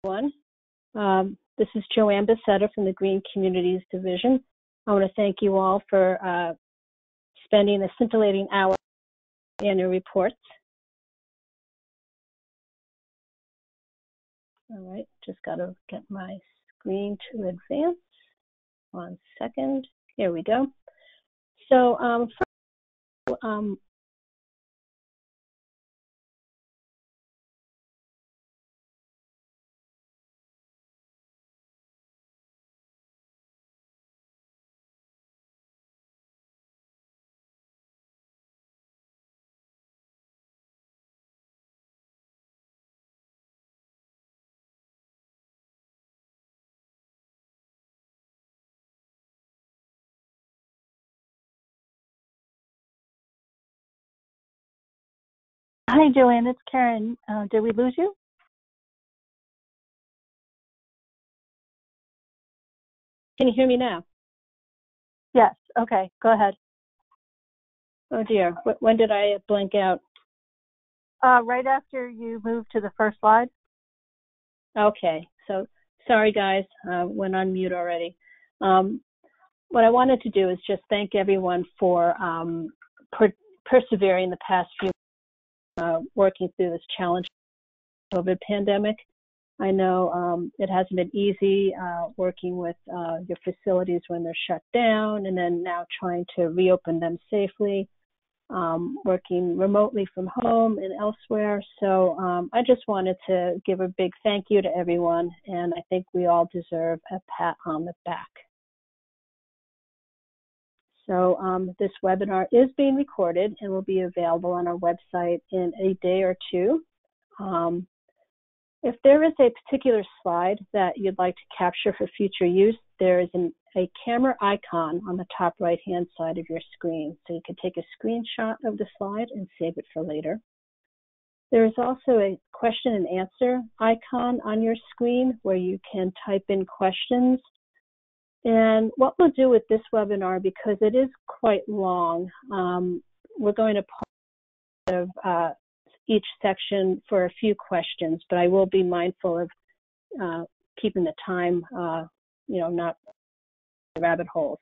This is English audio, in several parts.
Everyone. This is Joanne Becerra from the Green Communities Division. I want to thank you all for spending a scintillating hour in your reports. All right, just got to get my screen to advance. 1 second. Here we go. So Hi, Joanne, it's Karen. Did we lose you? can you hear me now? Yes, okay, go ahead. Oh dear, when did I blank out? Right after you moved to the first slide. Okay, so sorry guys, went on mute already. What I wanted to do is just thank everyone for persevering the past few working through this challenge COVID pandemic. I know it hasn't been easy working with your facilities when they're shut down, and then now trying to reopen them safely, working remotely from home and elsewhere. So I just wanted to give a big thank you to everyone, and I think we all deserve a pat on the back. So this webinar is being recorded and will be available on our website in a day or two. If there is a particular slide that you'd like to capture for future use, there is a camera icon on the top right-hand side of your screen. So you can take a screenshot of the slide and save it for later. There is also a question and answer icon on your screen where you can type in questions. And what we'll do with this webinar, because it is quite long, we're going to pause each section for a few questions, but I will be mindful of keeping the time, not rabbit holes.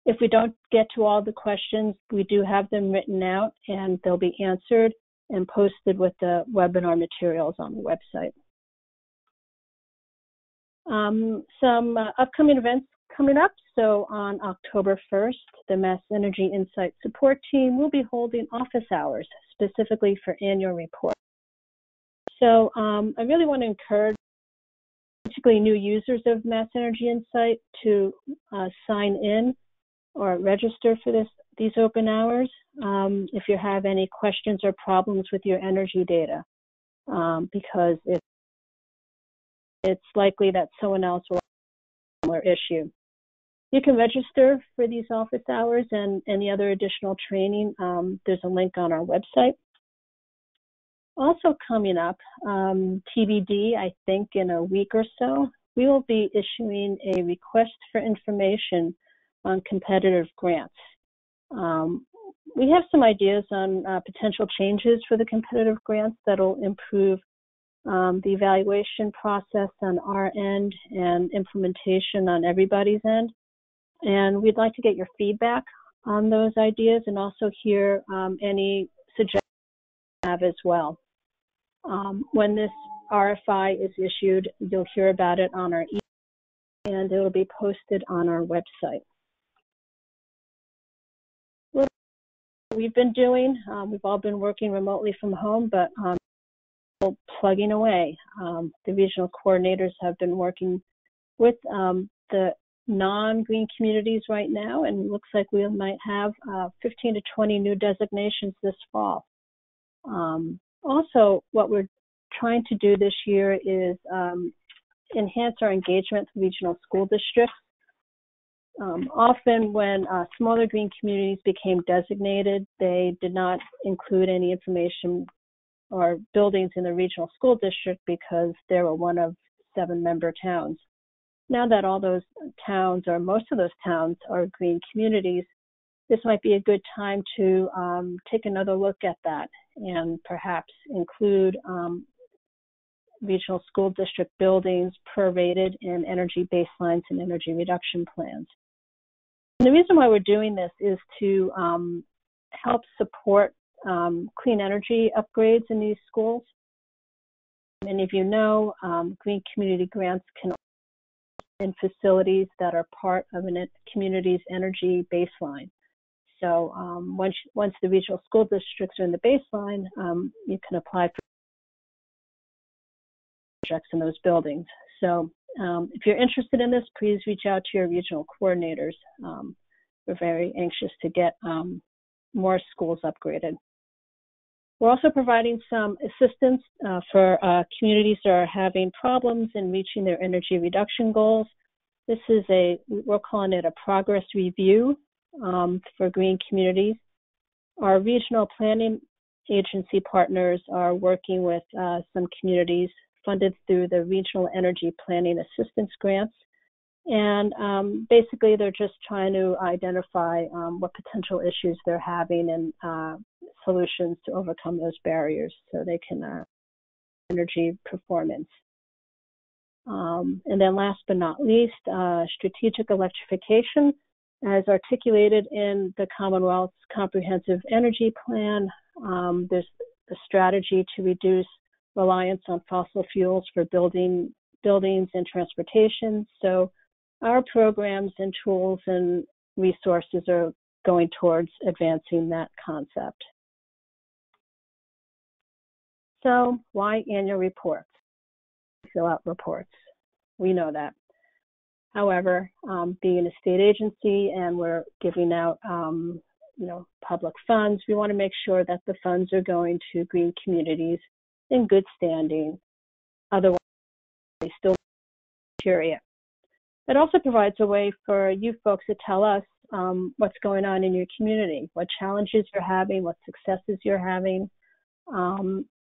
If we don't get to all the questions, we do have them written out and they'll be answered and posted with the webinar materials on the website. Some upcoming events coming up. So on October 1st, the MassEnergyInsight support team will be holding office hours specifically for annual reports. So I really want to encourage particularly new users of MassEnergyInsight to sign in or register for these open hours if you have any questions or problems with your energy data, because it's likely that someone else will have a similar issue. You can register for these office hours and any other additional training. There's a link on our website. Also coming up, TBD, I think in a week or so, we will be issuing a request for information on competitive grants. We have some ideas on potential changes for the competitive grants that'll improve the evaluation process on our end and implementation on everybody's end. And we'd like to get your feedback on those ideas and also hear any suggestions you have as well. When this RFI is issued, you'll hear about it on our email and it'll be posted on our website. What we've been doing, we've all been working remotely from home, but plugging away. The regional coordinators have been working with the non-green communities right now, and it looks like we might have 15 to 20 new designations this fall. Also, what we're trying to do this year is enhance our engagement with regional school districts. Often when smaller green communities became designated, they did not include any information or buildings in the regional school district because they were one of 7 member towns. Now that all those towns, or most of those towns, are green communities, this might be a good time to take another look at that and perhaps include regional school district buildings prorated in energy baselines and energy reduction plans. And the reason why we're doing this is to help support clean energy upgrades in these schools. Many of you know green community grants can in facilities that are part of a community's energy baseline. So once the regional school districts are in the baseline, you can apply for projects in those buildings. So if you're interested in this, please reach out to your regional coordinators. We're very anxious to get more schools upgraded. We're also providing some assistance for communities that are having problems in reaching their energy reduction goals. This is we're calling it a progress review for green communities. Our regional planning agency partners are working with some communities funded through the Regional Energy Planning Assistance Grants. And basically, they're just trying to identify what potential issues they're having and solutions to overcome those barriers so they can energy performance. And then last but not least, strategic electrification. As articulated in the Commonwealth's Comprehensive Energy Plan, there's a strategy to reduce reliance on fossil fuels for buildings and transportation. So our programs and tools and resources are going towards advancing that concept. So why annual reports? Fill out reports. We know that. However, being a state agency and we're giving out public funds, we want to make sure that the funds are going to green communities in good standing. Otherwise, they still criteria. It also provides a way for you folks to tell us what's going on in your community, what challenges you're having, what successes you're having.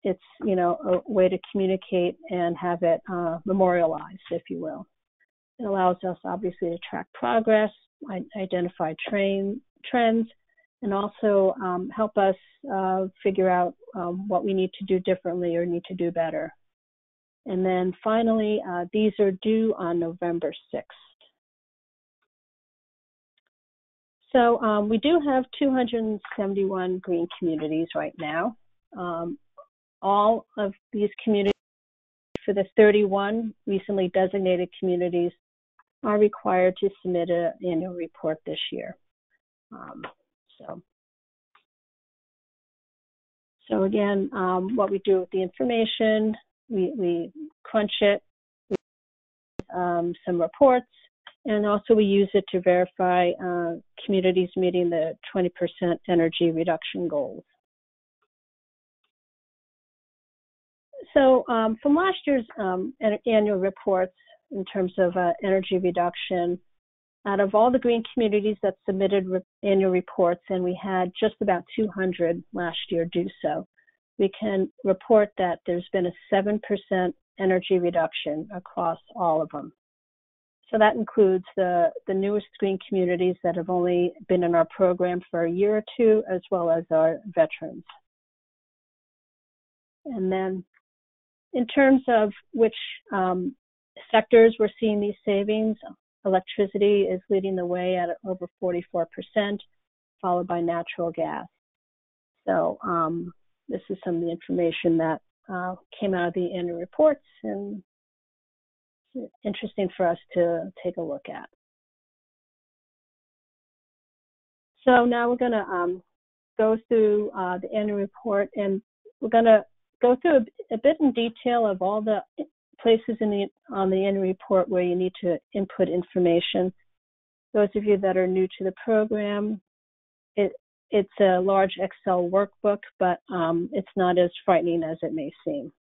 It's a way to communicate and have it memorialized, if you will. It allows us obviously to track progress, identify trends, and also help us figure out what we need to do differently or need to do better. And then finally, these are due on November 6th. So we do have 271 green communities right now. All of these communities, for the 31 recently designated communities, are required to submit an annual report this year. So again, what we do with the information, we crunch it, some reports, and also we use it to verify communities meeting the 20% energy reduction goals. So from last year's annual reports in terms of energy reduction, out of all the green communities that submitted annual reports, and we had just about 200 last year do so, we can report that there's been a 7% energy reduction across all of them. So that includes the newest green communities that have only been in our program for a year or two, as well as our veterans. And then in terms of which sectors we're seeing these savings, electricity is leading the way at over 44%, followed by natural gas. So this is some of the information that came out of the annual reports, and it's interesting for us to take a look at. So now we're going to go through the annual report, and we're going to go through a bit in detail of all the places on the annual report where you need to input information. Those of you that are new to the program, it's a large Excel workbook, but it's not as frightening as it may seem.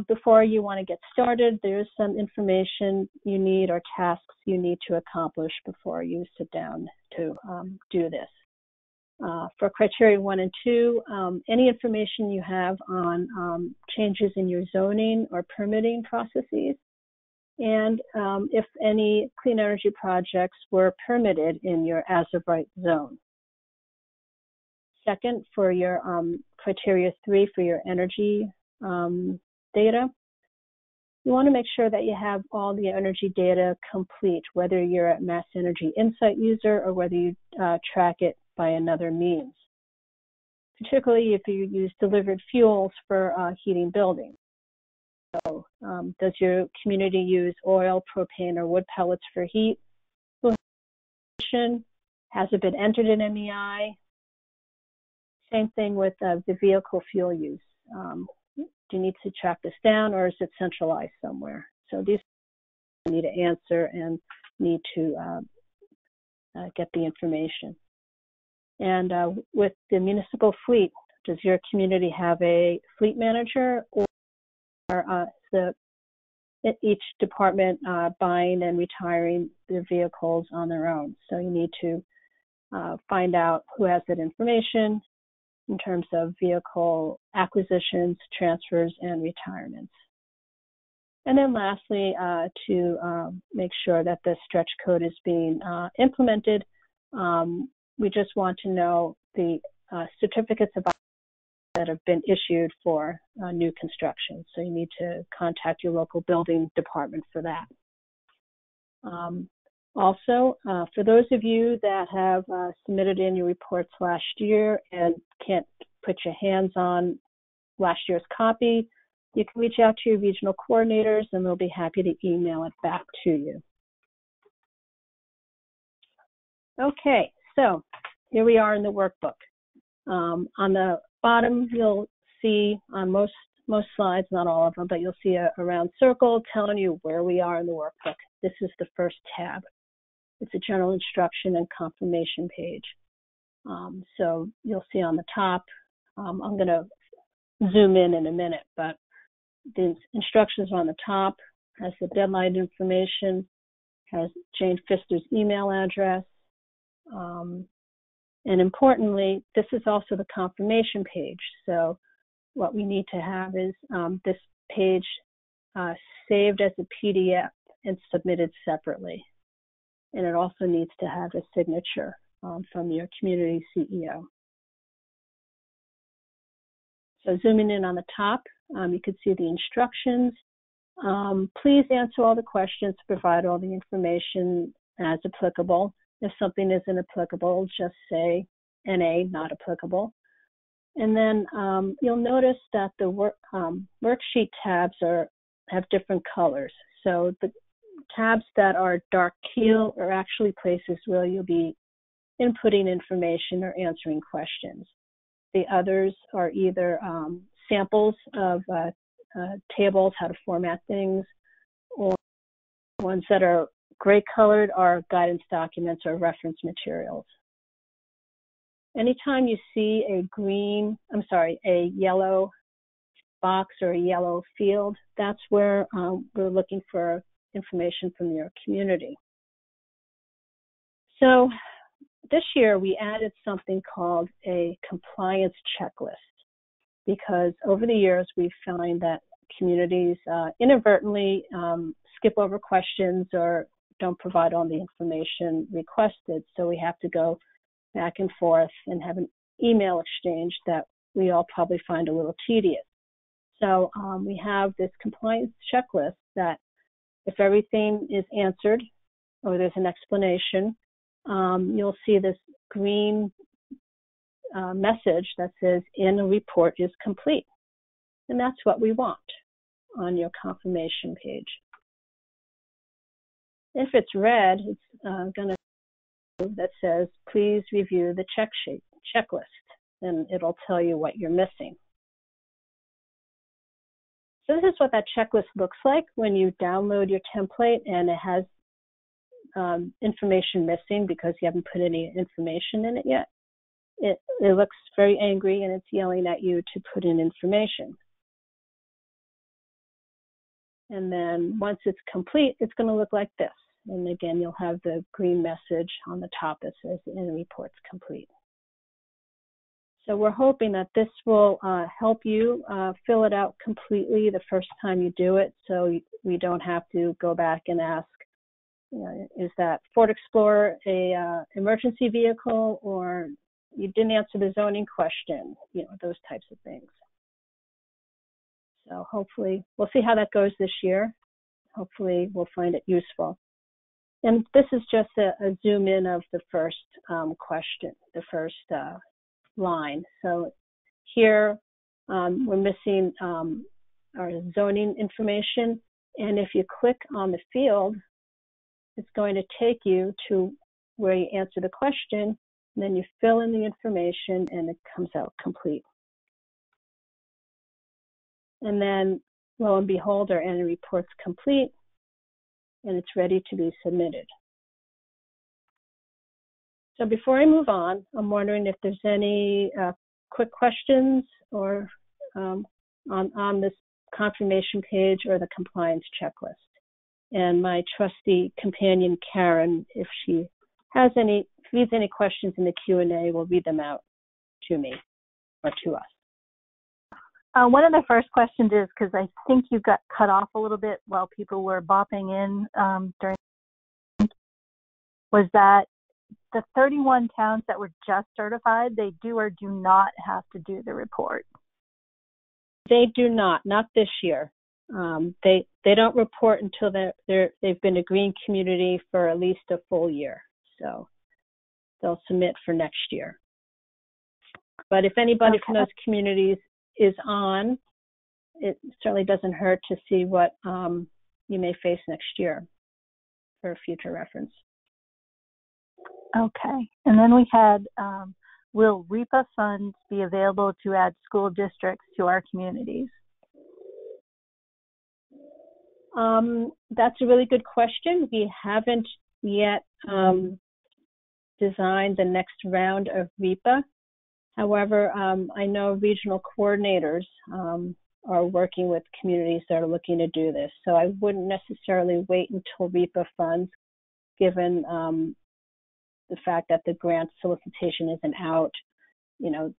Before you want to get started, there's some information you need or tasks you need to accomplish before you sit down to do this. For Criterion 1 and 2, any information you have on changes in your zoning or permitting processes, and if any clean energy projects were permitted in your as-of-right zone. Second, for your Criteria 3 for your energy data, you want to make sure that you have all the energy data complete, whether you're a MassEnergyInsight user or whether you track it by another means, particularly if you use delivered fuels for heating buildings. So does your community use oil, propane, or wood pellets for heat? Has it been entered in MEI? Same thing with the vehicle fuel use. Do you need to track this down, or is it centralized somewhere? So these you need to answer and need to get the information. And with the municipal fleet, does your community have a fleet manager, or each department buying and retiring their vehicles on their own? So you need to find out who has that information in terms of vehicle acquisitions, transfers, and retirements. And then lastly, to make sure that the stretch code is being implemented, we just want to know the certificates of that have been issued for new construction. So you need to contact your local building department for that. Also, for those of you that have submitted in your reports last year and can't put your hands on last year's copy, you can reach out to your regional coordinators and they'll be happy to email it back to you. Okay, so here we are in the workbook. On the bottom, you'll see on most slides, not all of them, but you'll see a round circle telling you where we are in the workbook. This is the first tab. It's a general instruction and confirmation page. So you'll see on the top, I'm going to zoom in a minute, but the instructions are on the top, has the deadline information, has Jane Pfister's email address, and importantly, this is also the confirmation page. So what we need to have is this page saved as a PDF and submitted separately. And it also needs to have a signature from your community CEO. So zooming in on the top, you can see the instructions. Please answer all the questions, provide all the information as applicable. If something isn't applicable, just say NA, not applicable. And then you'll notice that the worksheet tabs have different colors. So the tabs that are dark teal are actually places where you'll be inputting information or answering questions. The others are either samples of tables, how to format things, or ones that are gray colored are guidance documents or reference materials. Anytime you see a yellow box or a yellow field, that's where we're looking for information from your community. So this year we added something called a compliance checklist, because over the years we've found that communities inadvertently skip over questions or don't provide all the information requested. So we have to go back and forth and have an email exchange that we all probably find a little tedious. So we have this compliance checklist that if everything is answered or there's an explanation, you'll see this green message that says in a report is complete. And that's what we want on your confirmation page. If it's red, it's going to that says please review the checklist, and it'll tell you what you're missing. So this is what that checklist looks like when you download your template and it has information missing because you haven't put any information in it yet. It looks very angry and it's yelling at you to put in information. And then once it's complete, it's going to look like this. And again, you'll have the green message on the top that says the report's complete. So we're hoping that this will help you fill it out completely the first time you do it, so we don't have to go back and ask, is that Ford Explorer a emergency vehicle, or you didn't answer the zoning question, those types of things. So hopefully, we'll see how that goes this year. Hopefully, we'll find it useful. And this is just a zoom in of the first question, the first line. So here, we're missing our zoning information. And if you click on the field, it's going to take you to where you answer the question, and then you fill in the information and it comes out complete. And then, lo and behold, our annual report's complete and it's ready to be submitted. So before I move on, I'm wondering if there's any quick questions or on this confirmation page or the compliance checklist. And my trusty companion, Karen, if she has any, leaves any questions in the Q&A, will read them out to me or to us. One of the first questions is, because I think you got cut off a little bit while people were bopping in during, was that the 31 towns that were just certified, they do or do not have to do the report? They do not this year. They don't report until they've been a green community for at least a full year. So they'll submit for next year. But if anybody from those communities is on, it certainly doesn't hurt to see what you may face next year for future reference. Okay. And then we had, will REPA funds be available to add school districts to our communities? That's a really good question. We haven't yet designed the next round of REPA. However, I know regional coordinators are working with communities that are looking to do this. So I wouldn't necessarily wait until REPA funds, given the fact that the grant solicitation isn't out. You know,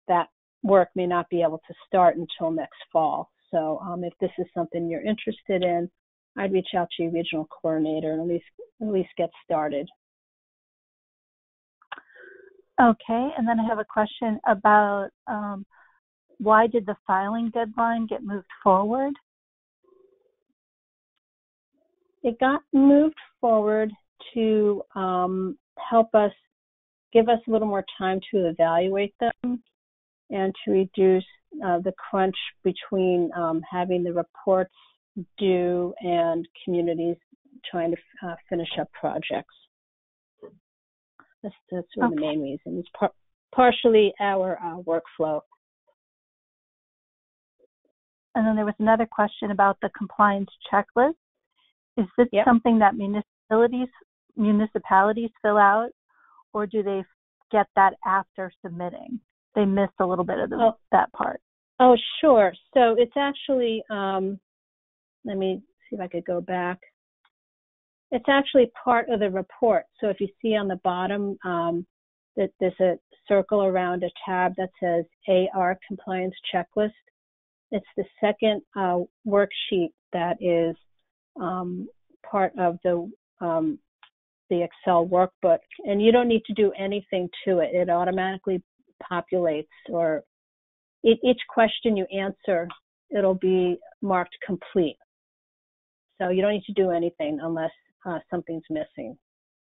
that work may not be able to start until next fall. So if this is something you're interested in, I'd reach out to your regional coordinator and at least get started. Okay, and then I have a question about why did the filing deadline get moved forward? It got moved forward to help us, give us a little more time to evaluate them and to reduce the crunch between having the reports due and communities trying to finish up projects. That's sort of the main reason. It's partially our workflow. And then there was another question about the compliance checklist. Is this something that municipalities fill out, or do they get that after submitting? They missed a little bit of that part. Oh, sure. So it's actually, let me see if I could go back. It's actually part of the report. So if you see on the bottom that there's a circle around a tab that says AR compliance checklist, it's the second worksheet that is part of the Excel workbook, and you don't need to do anything to it. It automatically populates, or each question you answer, it'll be marked complete. So you don't need to do anything unless something's missing,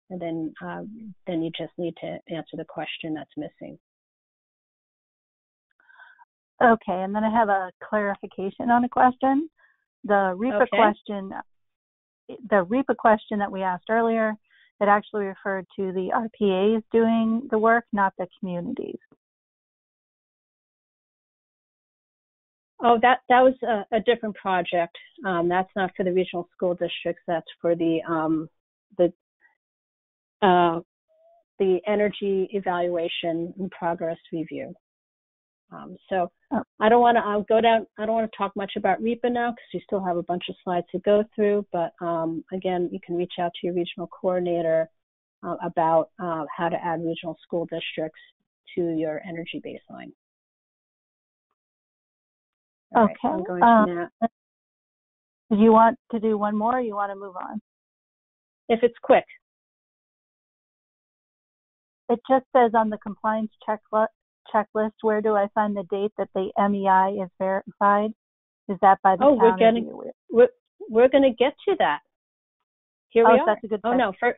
and then you just need to answer the question that's missing. Okay, and then I have a clarification on a question. The REPA question that we asked earlier, it actually referred to the RPAs doing the work, not the communities. Oh, that was a different project. That's not for the regional school districts. That's for the energy evaluation and progress review. So I don't want to talk much about REPA now because we still have a bunch of slides to go through. But again, you can reach out to your regional coordinator about how to add regional school districts to your energy baseline. All okay. Right, so I'm going to that. Do you want to do one more, or you want to move on? If it's quick. It just says on the compliance checklist, where do I find the date that the MEI is verified? Is that by the town of you? We're going to get to that. Here we are. That's a good question.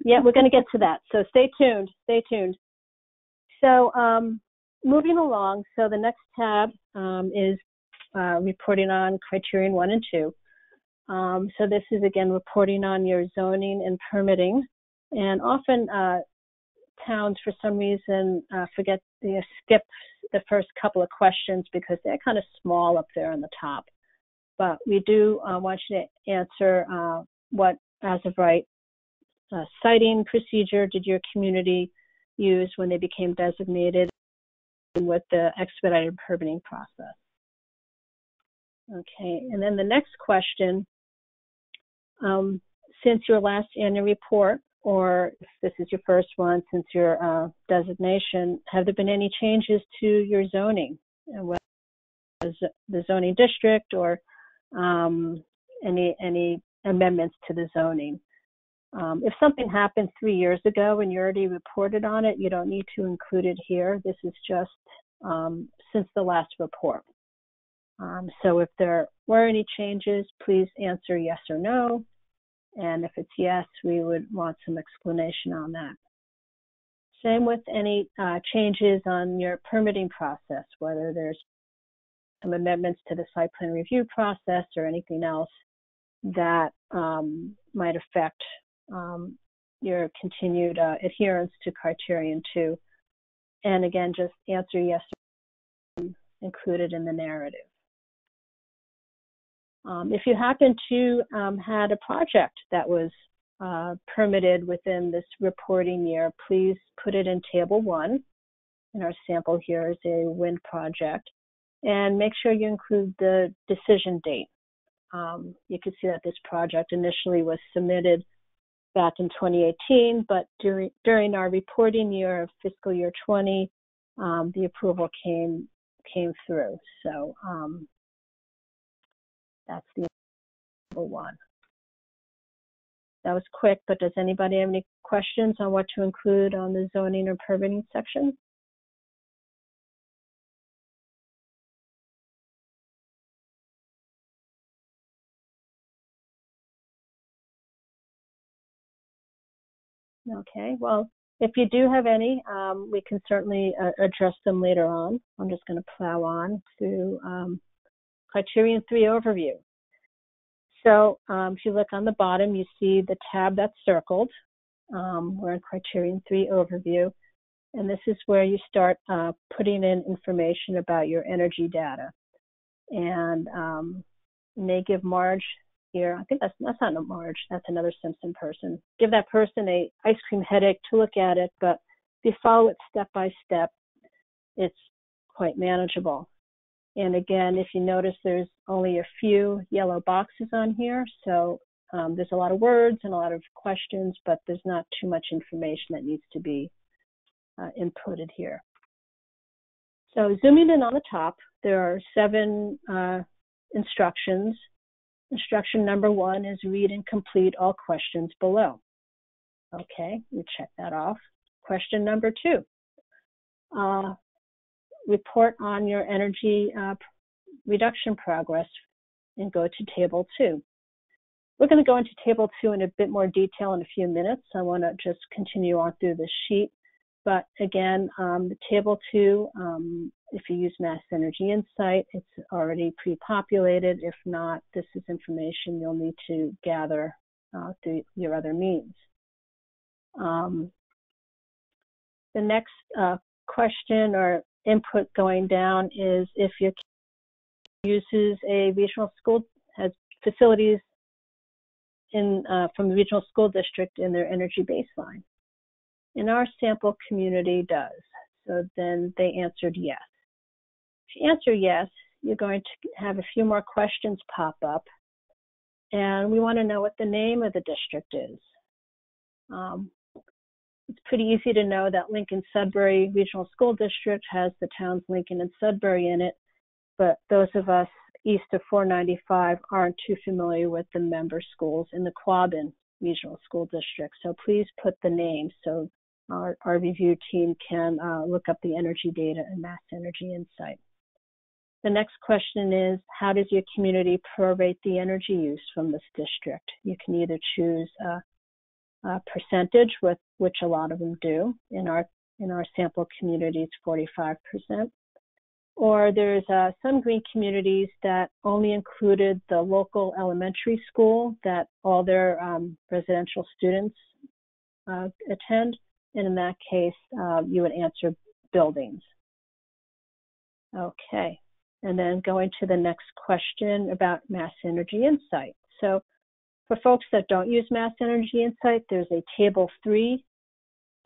Yeah, we're going to get to that. So stay tuned. Stay tuned. So moving along, so the next tab is reporting on Criterion 1 and 2. So this is, again, reporting on your zoning and permitting. And often towns, for some reason, skip the first couple of questions because they're kind of small up there on the top. But we do want you to answer what, as of right, citing procedure did your community use when they became designated with the expedited permitting process. Okay, and then the next question, since your last annual report, or if this is your first one since your designation, have there been any changes to your zoning, whether it was the zoning district or any amendments to the zoning? If something happened 3 years ago and you already reported on it, you don't need to include it here. This is just since the last report. So if there were any changes, please answer yes or no. And if it's yes, we would want some explanation on that. Same with any changes on your permitting process, whether there's some amendments to the site plan review process or anything else that might affect your continued adherence to Criterion 2. And again, just answer yes or no, included in the narrative. If you happen to had a project that was permitted within this reporting year, please put it in Table 1. And our sample here is a wind project. And make sure you include the decision date. You can see that this project initially was submitted back in 2018, but during our reporting year of fiscal year 20, the approval came through. So that's the Table 1. That was quick, but does anybody have any questions on what to include on the zoning or permitting section? Okay, well, if you do have any, we can certainly address them later on. I'm just going to plow on through Criterion 3 overview. So if you look on the bottom, you see the tab that's circled. We're in Criterion 3 overview. And this is where you start putting in information about your energy data. And you may give Marge here, I think that's not Marge, that's another Simpson person. Give that person a ice cream headache to look at it, but if you follow it step by step, it's quite manageable. And again, if you notice, there's only a few yellow boxes on here, so there's a lot of words and a lot of questions, but there's not too much information that needs to be inputted here. So zooming in on the top, there are 7 instructions. Instruction number 1 is read and complete all questions below. Okay, we check that off. Question number 2, report on your energy reduction progress and go to Table 2. We're going to go into Table 2 in a bit more detail in a few minutes. I want to just continue on through this sheet. But again, the Table 2, if you use MassEnergyInsight, it's already pre-populated. If not, this is information you'll need to gather through your other means. The next question or input going down is if your uses a regional school, has facilities in from the regional school district in their energy baseline. And our sample community does. So then they answered yes. If you answer yes, you're going to have a few more questions pop up. And we want to know what the name of the district is. It's pretty easy to know that Lincoln-Sudbury Regional School District has the towns Lincoln and Sudbury in it, but those of us east of 495 aren't too familiar with the member schools in the Quabbin Regional School District. So please put the name so our review team can look up the energy data in MassEnergyInsight. The next question is, how does your community prorate the energy use from this district? You can either choose a percentage, which a lot of them do. In our sample communities, 45%. Or there's some green communities that only included the local elementary school that all their residential students attend. And in that case, you would answer buildings. Okay. And then going to the next question about MassEnergyInsight. So for folks that don't use MassEnergyInsight, there's a table 3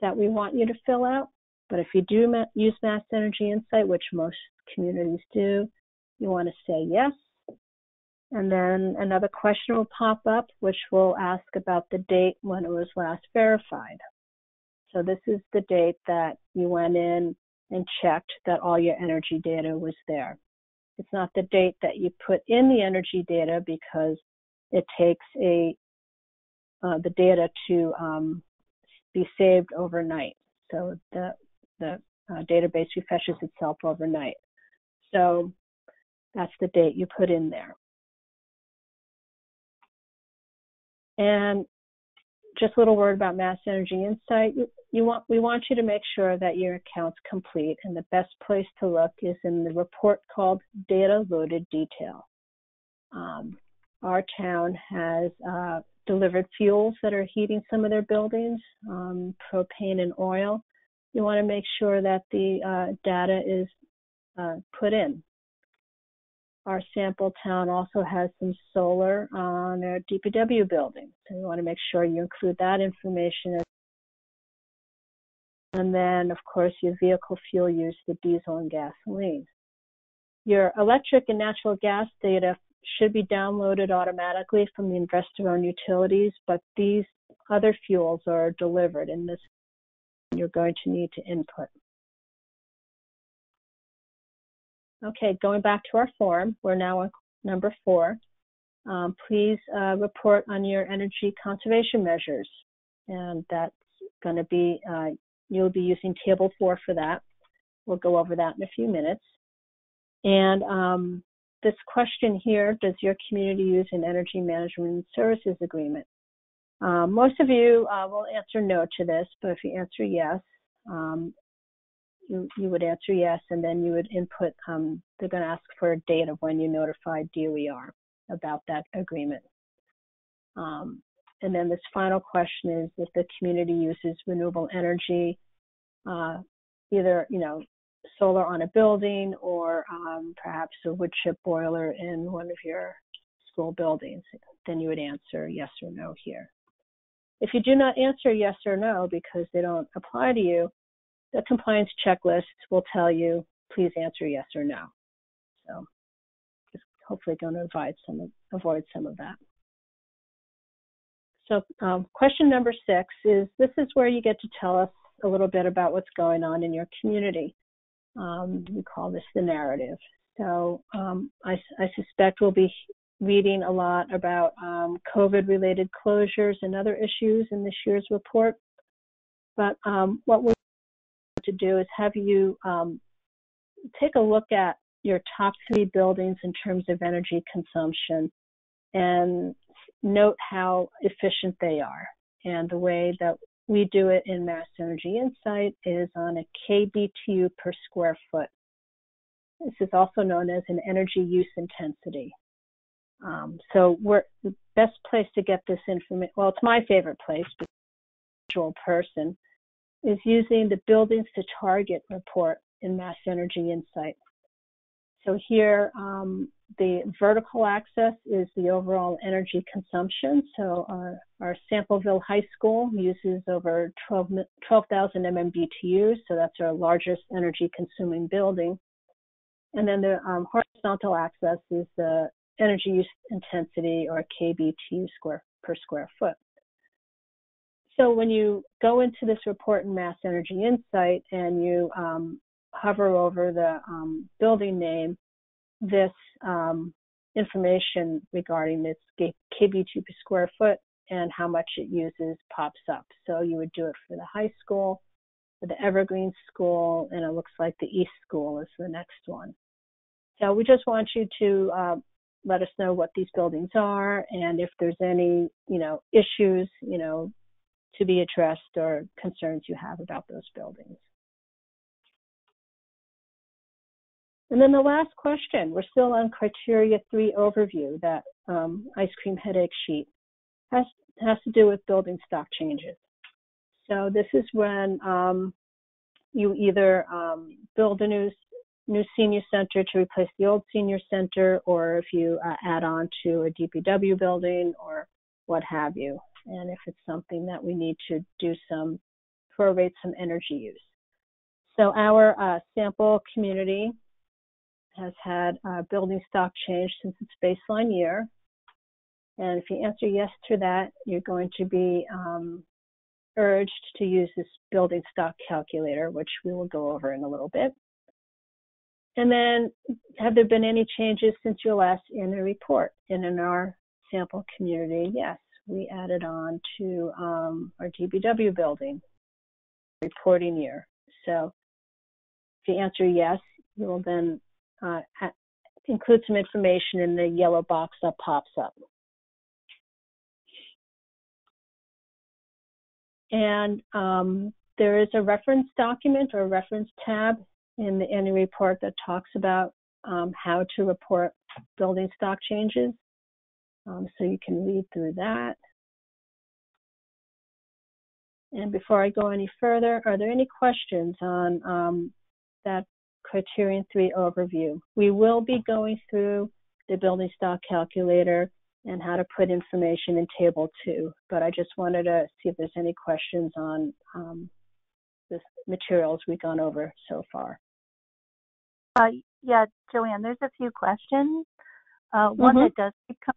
that we want you to fill out. But if you do use MassEnergyInsight, which most communities do, you want to say yes. And then another question will pop up, which will ask about the date when it was last verified. So this is the date that you went in and checked that all your energy data was there. It's not the date that you put in the energy data because it takes the data to be saved overnight. So the database refreshes itself overnight. So that's the date you put in there. And just a little word about MassEnergyInsight. We want you to make sure that your account's complete, and the best place to look is in the report called Data Loaded Detail. Our town has delivered fuels that are heating some of their buildings, propane and oil. You want to make sure that the data is put in. Our sample town also has some solar on their DPW building, so you want to make sure you include that information. And then, of course, your vehicle fuel use, the diesel and gasoline. Your electric and natural gas data should be downloaded automatically from the investor-owned utilities, but these other fuels are delivered, and this you're going to need to input. Okay, going back to our form, we're now on number 4. Please report on your energy conservation measures, and that's going to be, you'll be using table 4 for that. We'll go over that in a few minutes. And this question here, does your community use an energy management services agreement? Most of you will answer no to this, but if you answer yes, you would answer yes, and then you would input, they're going to ask for a date of when you notified DOER about that agreement. And then this final question is if the community uses renewable energy, either, solar on a building or perhaps a wood chip boiler in one of your school buildings, then you would answer yes or no here. If you do not answer yes or no because they don't apply to you, the compliance checklist will tell you, please answer yes or no. So just hopefully going to avoid some of that. So question number 6 is, this is where you get to tell us a little bit about what's going on in your community. We call this the narrative. So I suspect we'll be reading a lot about COVID-related closures and other issues in this year's report. But what we to do is have you take a look at your top 3 buildings in terms of energy consumption and note how efficient they are. And the way that we do it in MassEnergyInsight is on a kBTU per square foot. This is also known as an energy use intensity. So the best place to get this information, well, it's my favorite place, but individual person, is using the Buildings to Target report in MassEnergyInsight. So here, the vertical axis is the overall energy consumption. So our Sampleville High School uses over 12,000 MMBTU, so that's our largest energy consuming building. And then the horizontal axis is the energy use intensity, or kBTU per square foot. So when you go into this report in MassEnergyInsight and you hover over the building name, this information regarding its kBTU per square foot and how much it uses pops up. So you would do it for the high school, for the Evergreen School, and it looks like the East School is the next one. So we just want you to let us know what these buildings are and if there's any, issues, to be addressed or concerns you have about those buildings. And then the last question, we're still on Criteria 3 overview, that ice cream headache sheet, has to do with building stock changes. So this is when you either build a new senior center to replace the old senior center, or if you add on to a DPW building or what have you, and if it's something that we need to do prorate some energy use. So our sample community has had building stock change since its baseline year. And if you answer yes to that, you're going to be urged to use this building stock calculator, which we will go over in a little bit. And then, have there been any changes since your last annual report? And in our sample community, yes, we added on to our DBW building reporting year. So if you answer yes, you will then include some information in the yellow box that pops up. And there is a reference document or reference tab in the annual report that talks about how to report building stock changes. So you can read through that. And before I go any further, are there any questions on that Criterion 3 overview? We will be going through the building stock calculator and how to put information in Table 2, but I just wanted to see if there's any questions on the materials we've gone over so far. Yeah, Joanne, there's a few questions. One that does come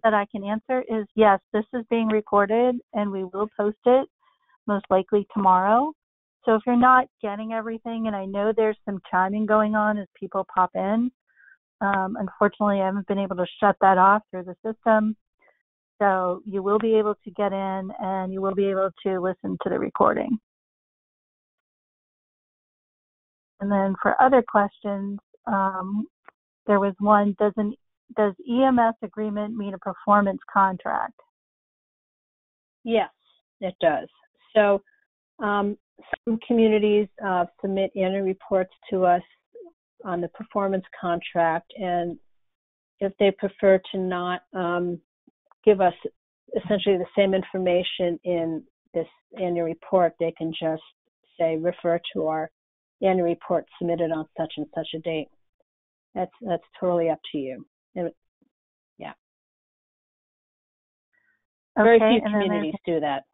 that I can answer is, yes, this is being recorded and we will post it most likely tomorrow. So if you're not getting everything, and I know there's some chiming going on as people pop in, unfortunately I haven't been able to shut that off through the system. So you will be able to get in and you will be able to listen to the recording. And then for other questions, there was one, does EMS agreement mean a performance contract? Yes, it does. So some communities submit annual reports to us on the performance contract, and if they prefer to not give us essentially the same information in this annual report, they can just say refer to our annual report submitted on such and such a date. That's totally up to you. Yeah. Very few communities do that.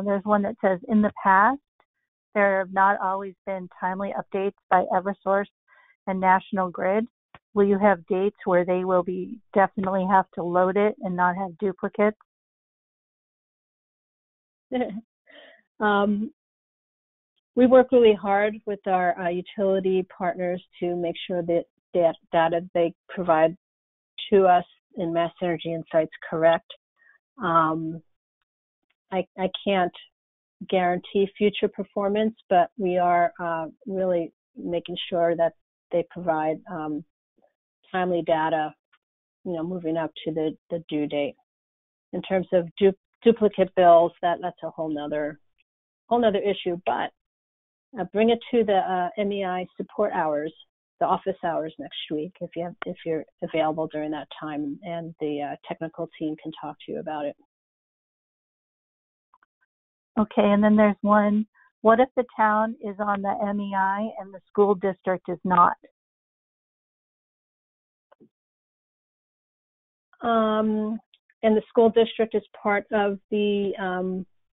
There's one that says, in the past, there have not always been timely updates by Eversource and National Grid. Will you have dates where they will be definitely have to load it and not have duplicates? We work really hard with our utility partners to make sure that the data they provide to us in MassEnergyInsight is correct. I can't guarantee future performance, but we are really making sure that they provide timely data, moving up to the due date. In terms of duplicate bills, that's a whole nother issue. But bring it to the MEI support hours, the office hours next week, if you're available during that time, and the technical team can talk to you about it. Okay, and then there's one, what if the town is on the MEI and the school district is not? And the school district is part of the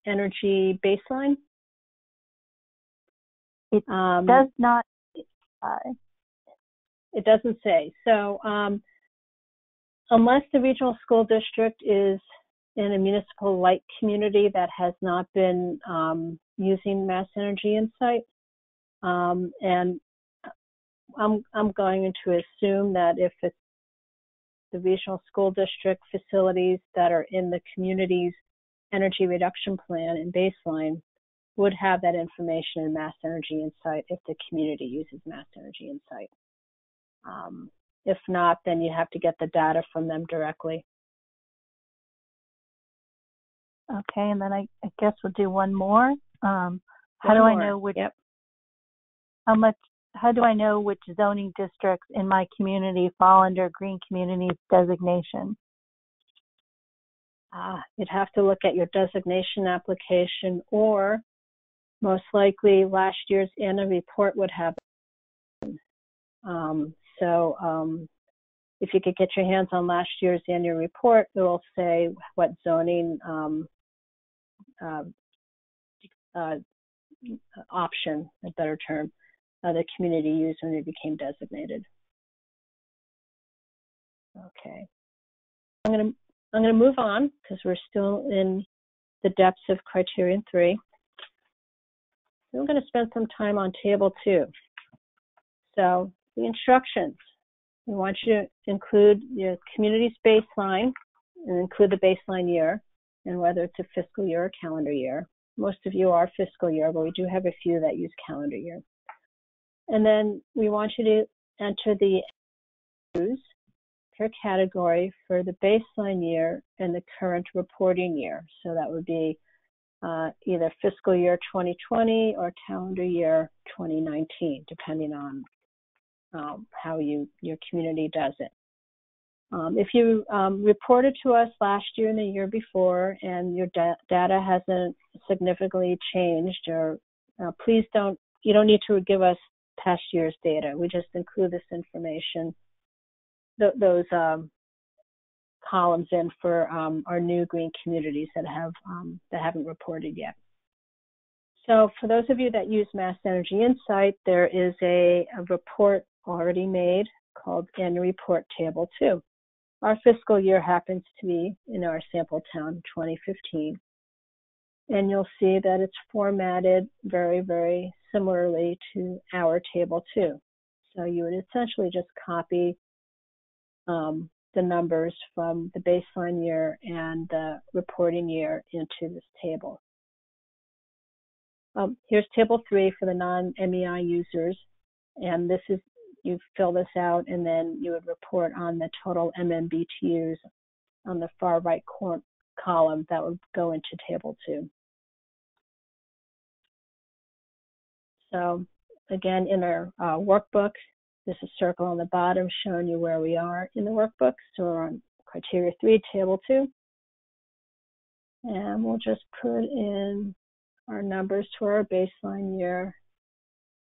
energy baseline? It does not. It doesn't say. So unless the regional school district is in a municipal light community that has not been using MassEnergyInsight, and I'm going to assume that if it's the regional school district facilities that are in the community's energy reduction plan and baseline, would have that information in MassEnergyInsight if the community uses MassEnergyInsight. If not, then you have to get the data from them directly. Okay, and then I guess we'll do one more. How do I know which? Yep. How do I know which zoning districts in my community fall under green communities designation? You'd have to look at your designation application, or most likely last year's annual report would have it. If you could get your hands on last year's annual report, it will say what zoning option, a better term, the community used when it became designated. Okay, I'm gonna move on because we're still in the depths of Criterion 3. So I'm going to spend some time on Table 2. So the instructions. We want you to include your community's baseline and include the baseline year, and whether it's a fiscal year or calendar year. Most of you are fiscal year, but we do have a few that use calendar year. And then we want you to enter the values per category for the baseline year and the current reporting year. So that would be either fiscal year 2020 or calendar year 2019, depending on how your community does it. If you reported to us last year and the year before and your data hasn't significantly changed, or please you don't need to give us past year's data. We just include this information, those columns in for our new green communities that haven't reported yet. So for those of you that use MassEnergyInsight, there is a report already made called Annual Report Table 2. Our fiscal year happens to be in our sample town 2015. And you'll see that it's formatted very, very similarly to our Table 2. So you would essentially just copy the numbers from the baseline year and the reporting year into this table. Here's Table 3 for the non-MEI users, and this is, you fill this out, and then you would report on the total MMBTUs on the far right column that would go into Table 2. So again, in our workbook, there's a circle on the bottom showing you where we are in the workbook. So we're on Criteria 3, Table 2. And we'll just put in our numbers to our baseline year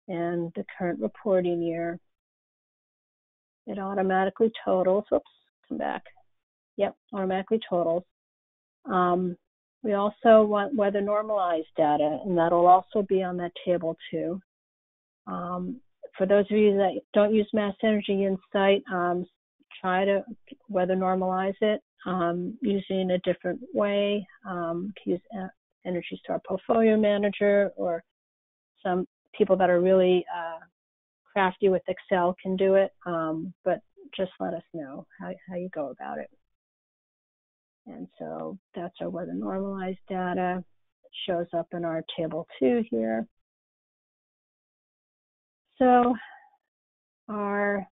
and the current reporting year. It automatically totals. Oops, come back. Yep, automatically totals. We also want weather normalized data, and that'll also be on that Table 2. For those of you that don't use MassEnergyInsight, try to weather normalize it using a different way. You can use Energy Star Portfolio Manager, or some people that are really crafty with Excel can do it, but just let us know how you go about it. And so that's our weather normalized data. It shows up in our Table 2 here. So our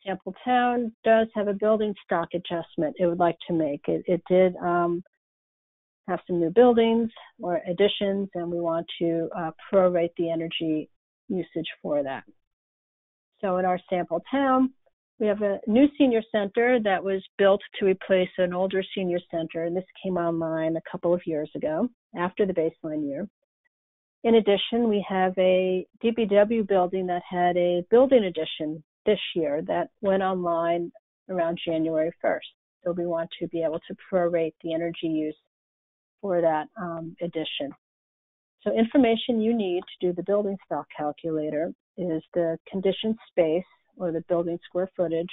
sample town does have a building stock adjustment it would like to make. It did have some new buildings or additions, and we want to prorate the energy usage for that. So in our sample town, we have a new senior center that was built to replace an older senior center, and this came online a couple of years ago after the baseline year. In addition, we have a DPW building that had a building addition this year that went online around January 1st. So we want to be able to prorate the energy use for that addition. So information you need to do the building stock calculator is the conditioned space, or the building square footage,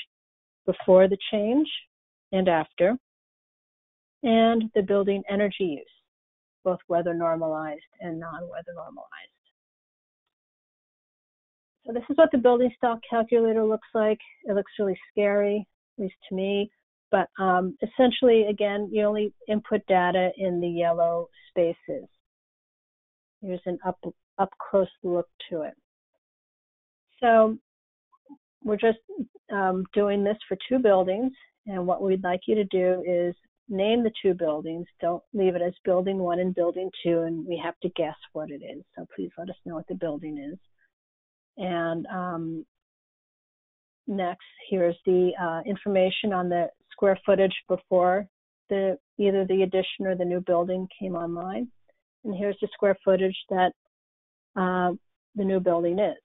before the change and after, and the building energy use, both weather normalized and non-weather normalized. So this is what the building stock calculator looks like. It looks really scary, at least to me, but essentially, again, you only input data in the yellow spaces. Here's an up close look to it. So we're just doing this for 2 buildings, and what we'd like you to do is name the 2 buildings. Don't leave it as building 1 and building 2, and we have to guess what it is. So please let us know what the building is. And next, here's the information on the square footage before either the addition or the new building came online. And here's the square footage that the new building is.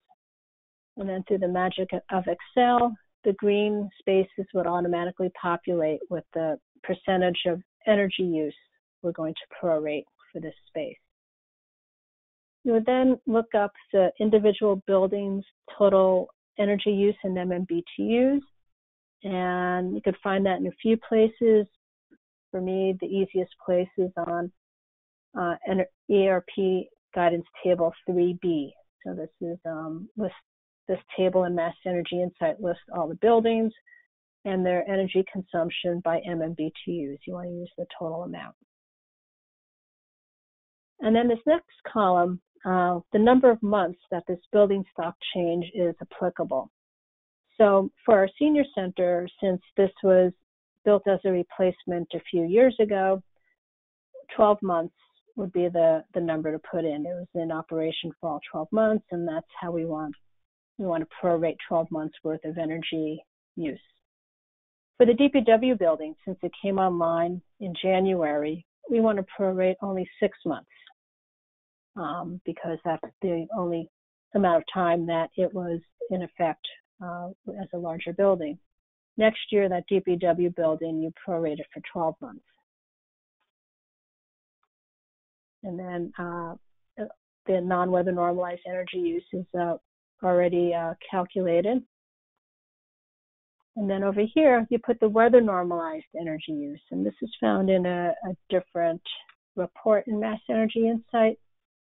And then through the magic of Excel, the green spaces would automatically populate with the percentage of energy use we're going to prorate for this space. You would then look up the individual buildings' total energy use in MMBTUs, and you could find that in a few places. For me, the easiest place is on ERP Guidance Table 3B. So this is this table in MassEnergyInsight lists all the buildings and their energy consumption by MMBTUs. You want to use the total amount. And then this next column, the number of months that this building stock change is applicable. So for our senior center, since this was built as a replacement a few years ago, 12 months would be the number to put in. It was in operation for all 12 months, and that's how we want to prorate 12 months worth of energy use. For the DPW building, since it came online in January, we want to prorate only 6 months because that's the only amount of time that it was in effect as a larger building. Next year, that DPW building, you prorate it for 12 months. And then the non-weather normalized energy use is already calculated. And then over here, you put the weather normalized energy use. And this is found in a different report in MassEnergyInsight.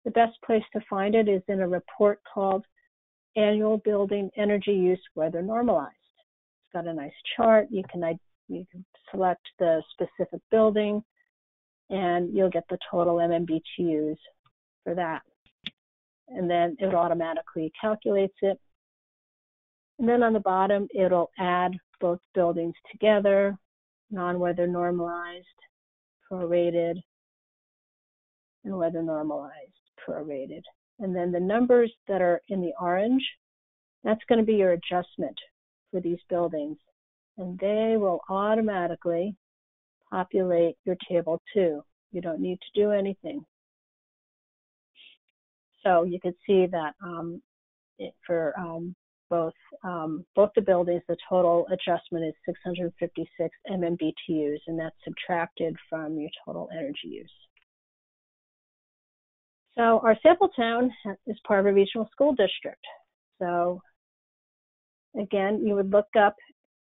The best place to find it is in a report called Annual Building Energy Use Weather Normalized. It's got a nice chart. You can select the specific building, and you'll get the total MMBTUs for that. And then it automatically calculates it. And then on the bottom, it'll add both buildings together, non-weather normalized, prorated, and weather normalized, prorated. And then the numbers that are in the orange, that's going to be your adjustment for these buildings. And they will automatically populate your table 2. You don't need to do anything. So you can see that for both the buildings, the total adjustment is 656 MMBTUs, and that's subtracted from your total energy use. So our sample town is part of a regional school district. So again, you would look up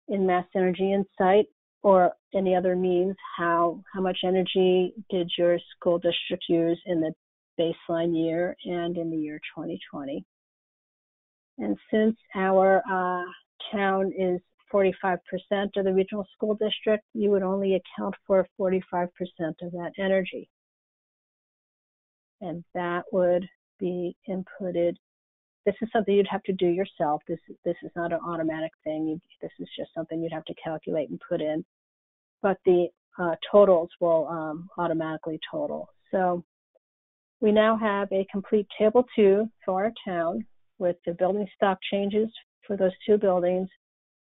in MassEnergyInsight or any other means how much energy did your school district use in the baseline year and in the year 2020. And since our town is 45% of the regional school district, you would only account for 45% of that energy. And that would be inputted. This is something you'd have to do yourself. This is not an automatic thing. This is just something you'd have to calculate and put in. But the totals will automatically total. So we now have a complete table 2 for our town with the building stock changes for those 2 buildings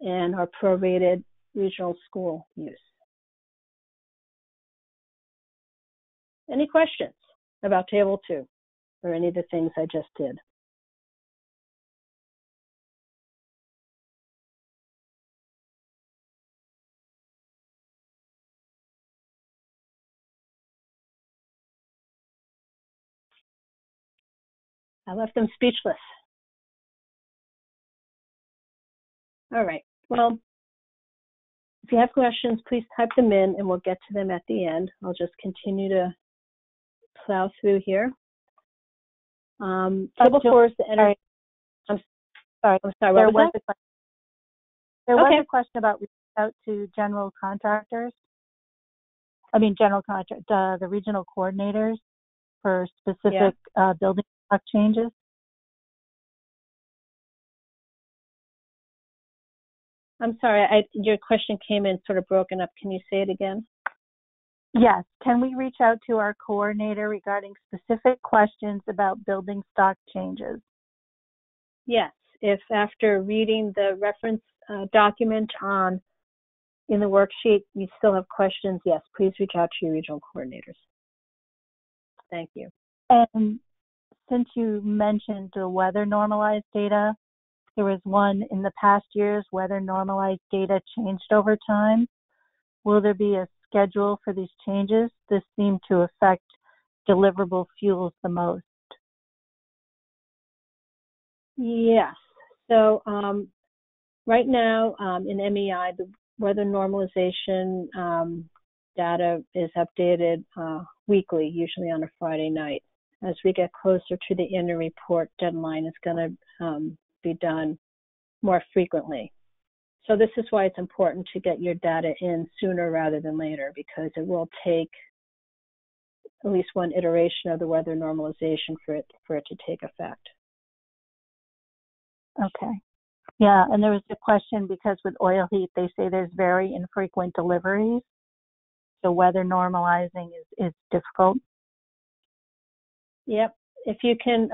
and our prorated regional school use. Any questions about table 2 or any of the things I just did? I left them speechless. All right. Well, if you have questions, please type them in and we'll get to them at the end. I'll just continue to plow through here. Table 4 is the energy. I'm sorry. There was a question about reaching out to general contractors. The regional coordinators for specific building stock changes? I'm sorry, your question came in sort of broken up. Can you say it again? Yes. Can we reach out to our coordinator regarding specific questions about building stock changes? Yes. If after reading the reference document in the worksheet, you still have questions, yes, please reach out to your regional coordinators. Thank you. And since you mentioned the weather normalized data, there was one in the past years, weather normalized data changed over time. Will there be a schedule for these changes? This seemed to affect deliverable fuels the most. Yes. So right now in MEI, the weather normalization data is updated weekly, usually on a Friday night. As we get closer to the annual report deadline, it's going to be done more frequently. So this is why it's important to get your data in sooner rather than later, because it will take at least one iteration of the weather normalization for it to take effect. Okay. Yeah, and there was a question because with oil heat, they say there's very infrequent deliveries. So weather normalizing is difficult. Yep. If you can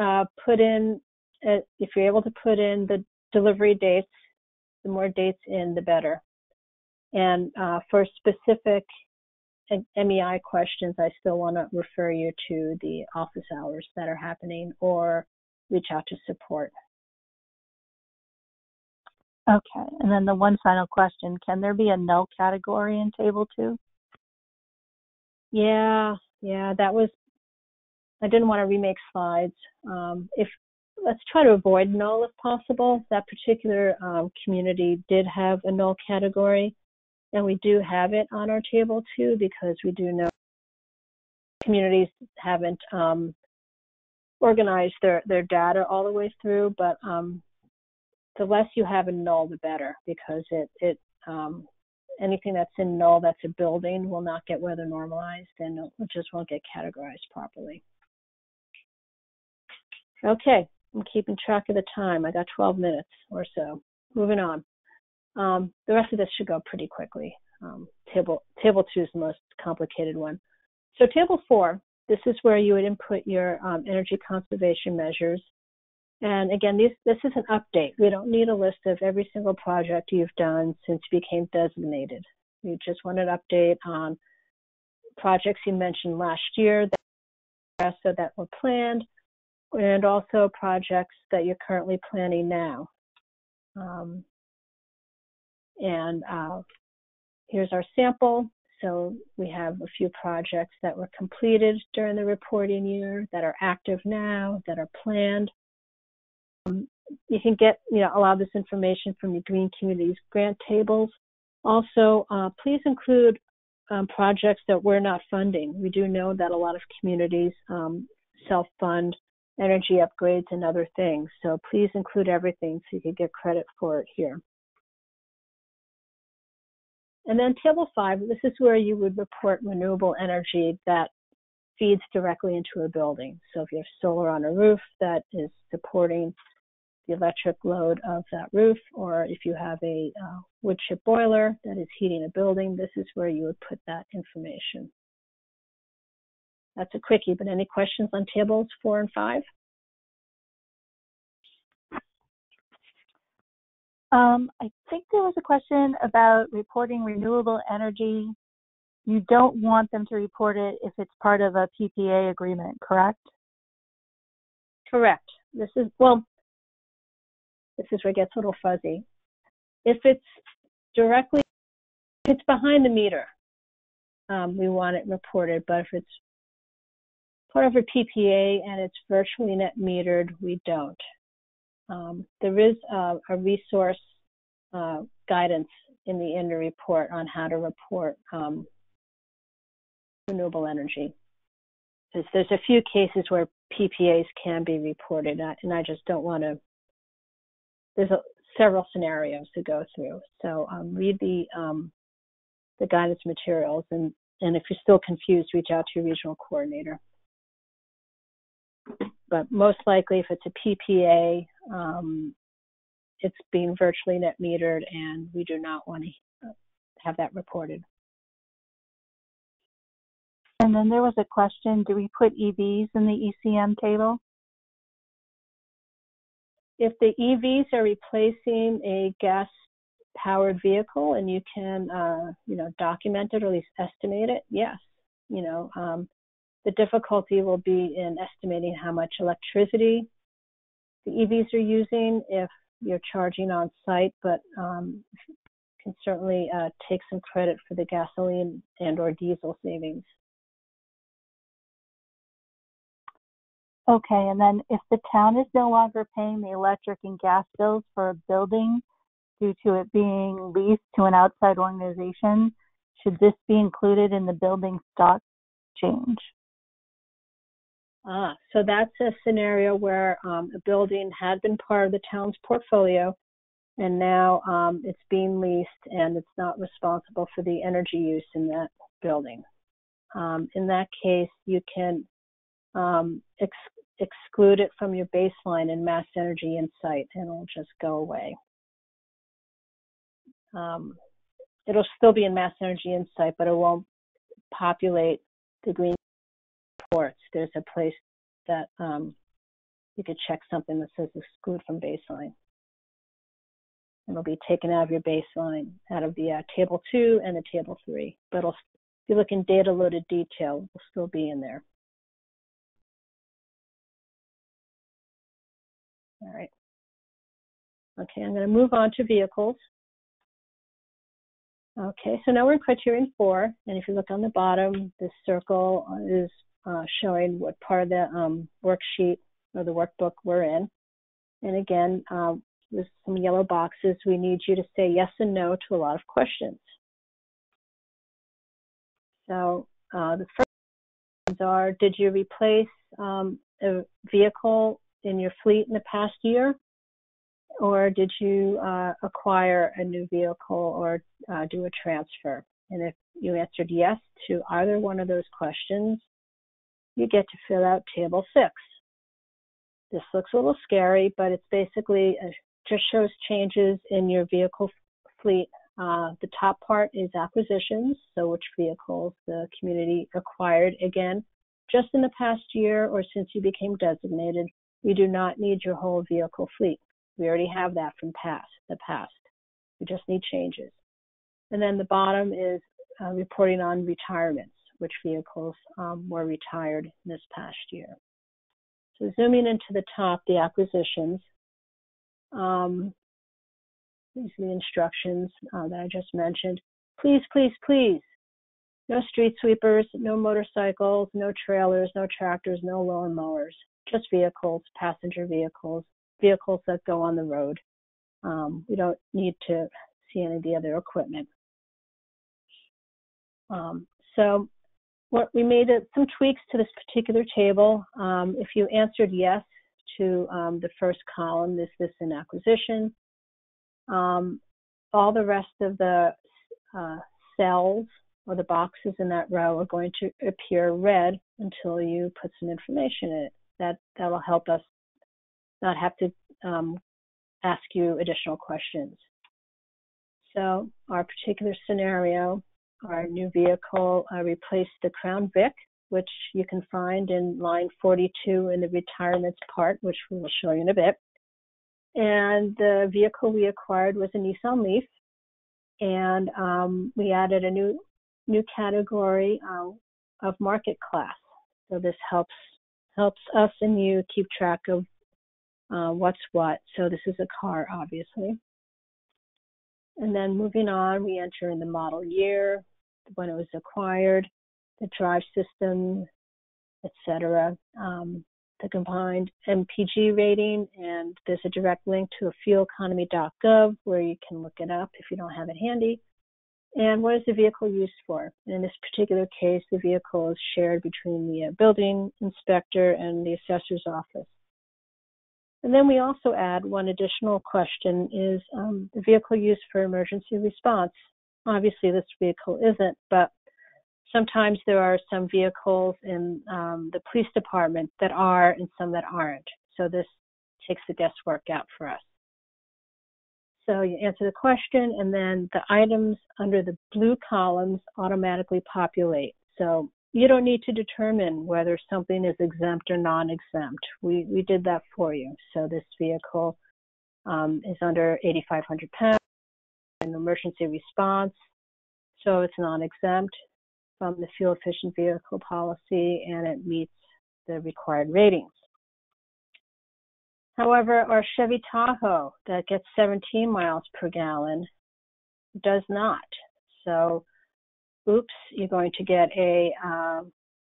put in, if you're able to put in the delivery dates, the more dates in, the better. And for specific MEI questions, I still want to refer you to the office hours that are happening or reach out to support. Okay, and then the one final question, can there be a null category in Table 2? Yeah, that was, I didn't want to remake slides. Let's try to avoid null if possible. That particular community did have a null category, and we do have it on our Table 2 because we do know communities haven't organized their data all the way through, but the less you have in null, the better, because anything that's in null that's a building will not get weather normalized and it just won't get categorized properly. Okay, I'm keeping track of the time. I got 12 minutes or so. Moving on. The rest of this should go pretty quickly. Table 2 is the most complicated one. So Table 4, this is where you would input your energy conservation measures. And again, this is an update. We don't need a list of every single project you've done since you became designated. We just want an update on projects you mentioned last year that were planned, and also projects that you're currently planning now. Here's our sample. So we have a few projects that were completed during the reporting year, that are active now, that are planned. You can get a lot of this information from your Green Communities grant tables. Also, please include projects that we're not funding. We do know that a lot of communities self-fund energy upgrades and other things. So please include everything so you can get credit for it here. And then Table 5, this is where you would report renewable energy that feeds directly into a building. So if you have solar on a roof that is supporting the electric load of that roof, or if you have a wood chip boiler that is heating a building, this is where you would put that information. That's a quickie, but any questions on Tables 4 and 5? I think there was a question about reporting renewable energy. You don't want them to report it if it's part of a PPA agreement, correct? Correct. This is where it gets a little fuzzy. If it's behind the meter, we want it reported, but if it's part of a PPA and it's virtually net metered, we don't. There is a resource guidance in the annual report on how to report renewable energy. There's a few cases where PPAs can be reported, and I just don't want to. There's several scenarios to go through. So read the guidance materials, and if you're still confused, reach out to your regional coordinator. but most likely if it's a PPA, it's being virtually net metered, and we do not want to have that reported. And then there was a question, do we put EVs in the ECM table? If the EVs are replacing a gas-powered vehicle and you can, document it or at least estimate it, yes. The difficulty will be in estimating how much electricity the EVs are using if you're charging on site, but can certainly take some credit for the gasoline and or diesel savings. Okay, and then if the town is no longer paying the electric and gas bills for a building due to it being leased to an outside organization, should this be included in the building stock change? So that's a scenario where a building had been part of the town's portfolio, and now it's being leased and it's not responsible for the energy use in that building. In that case, you can exclude it from your baseline in MassEnergyInsight, and it'll just go away. It'll still be in MassEnergyInsight, but it won't populate the green reports. There's a place that you could check something that says exclude from baseline. It'll be taken out of your baseline, out of the table 2 and the table 3. But if you look in data loaded detail, it will still be in there. All right. Okay, I'm going to move on to vehicles. Okay, so now we're in Criterion 4, and if you look on the bottom, this circle is showing what part of the worksheet or the workbook we're in. And again, with some yellow boxes, we need you to say yes and no to a lot of questions. So the first ones are, did you replace a vehicle in your fleet in the past year? Or did you acquire a new vehicle or do a transfer? And if you answered yes to either one of those questions, you get to fill out table 6. This looks a little scary, but it's basically just shows changes in your vehicle fleet. The top part is acquisitions, so which vehicles the community acquired. Again, just in the past year or since you became designated, we do not need your whole vehicle fleet. We already have that from the past. We just need changes. And then the bottom is reporting on retirements, which vehicles were retired this past year. So zooming into the top, the acquisitions. These are the instructions that I just mentioned. Please, please, please. No street sweepers, no motorcycles, no trailers, no tractors, no lawn mowers. Just vehicles, passenger vehicles, vehicles that go on the road. We don't need to see any of the other equipment. So what we made some tweaks to this particular table. If you answered yes to the first column, this in acquisition, all the rest of the cells or the boxes in that row are going to appear red until you put some information in it. That will help us not have to ask you additional questions. So our particular scenario, our new vehicle replaced the Crown Vic, which you can find in line 42 in the retirements part, which we will show you in a bit. And the vehicle we acquired was a Nissan Leaf, and we added a new category of market class. So this helps us and you keep track of what's what. So this is a car, obviously. And then moving on, we enter in the model year, when it was acquired, the drive system, etc., the combined MPG rating, and there's a direct link to a fueleconomy.gov where you can look it up if you don't have it handy. And what is the vehicle used for? In this particular case, the vehicle is shared between the building inspector and the assessor's office. And then we also add one additional question is the vehicle used for emergency response. Obviously, this vehicle isn't, but sometimes there are some vehicles in the police department that are and some that aren't. So this takes the guesswork out for us. So you answer the question, and then the items under the blue columns automatically populate. So you don't need to determine whether something is exempt or non-exempt. We did that for you. So this vehicle is under 8,500 pounds in emergency response, so it's non-exempt from the fuel efficient vehicle policy, and it meets the required ratings. However, our Chevy Tahoe that gets 17 miles per gallon does not. So, oops, you're going to get a